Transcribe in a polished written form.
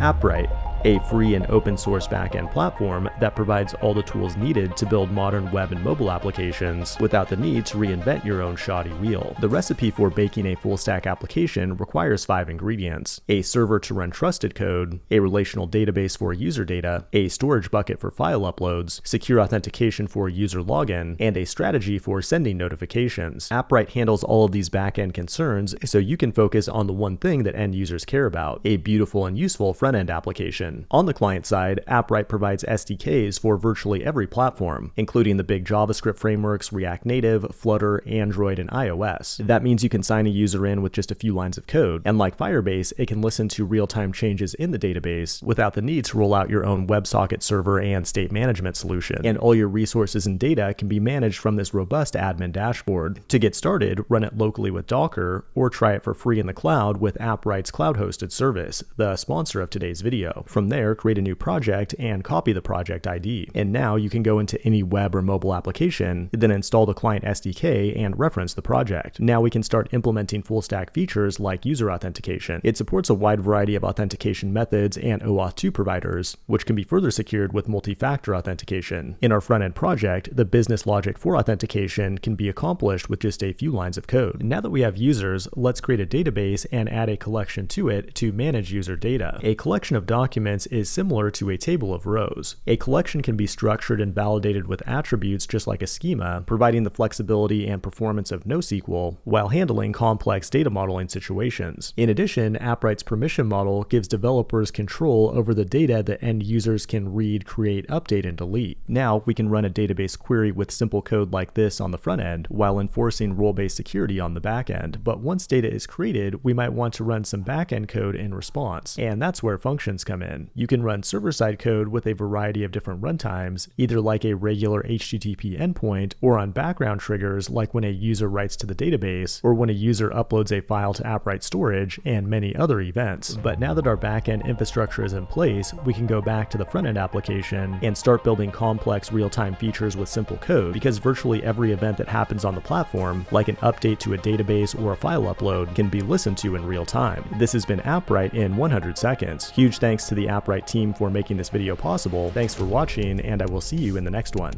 AppWrite, a free and open source backend platform that provides all the tools needed to build modern web and mobile applications without the need to reinvent your own shoddy wheel. The recipe for baking a full stack application requires 5 ingredients: a server to run trusted code, a relational database for user data, a storage bucket for file uploads, secure authentication for user login, and a strategy for sending notifications. AppWrite handles all of these backend concerns so you can focus on the one thing that end users care about: a beautiful and useful front-end application. On the client side, AppWrite provides SDKs for virtually every platform, including the big JavaScript frameworks React Native, Flutter, Android, and iOS. That means you can sign a user in with just a few lines of code, and like Firebase, it can listen to real-time changes in the database without the need to roll out your own WebSocket server and state management solution. And all your resources and data can be managed from this robust admin dashboard. To get started, run it locally with Docker, or try it for free in the cloud with AppWrite's cloud-hosted service, the sponsor of today's video. From there, create a new project and copy the project ID. And now you can go into any web or mobile application, then install the client SDK and reference the project. Now we can start implementing full stack features like user authentication. It supports a wide variety of authentication methods and OAuth 2 providers, which can be further secured with multi-factor authentication. In our front-end project, the business logic for authentication can be accomplished with just a few lines of code. Now that we have users, let's create a database and add a collection to it to manage user data. A collection of documents is similar to a table of rows. A collection can be structured and validated with attributes just like a schema, providing the flexibility and performance of NoSQL while handling complex data modeling situations. In addition, AppWrite's permission model gives developers control over the data that end users can read, create, update, and delete. Now we can run a database query with simple code like this on the front end while enforcing role-based security on the back end. But once data is created, we might want to run some back-end code in response, and that's where functions come in. You can run server-side code with a variety of different runtimes, either like a regular HTTP endpoint or on background triggers like when a user writes to the database or when a user uploads a file to AppWrite storage, and many other events. But now that our backend infrastructure is in place, we can go back to the front-end application and start building complex real-time features with simple code, because virtually every event that happens on the platform, like an update to a database or a file upload, can be listened to in real time. This has been AppWrite in 100 seconds. Huge thanks to the AppWrite team for making this video possible. Thanks for watching, and I will see you in the next one.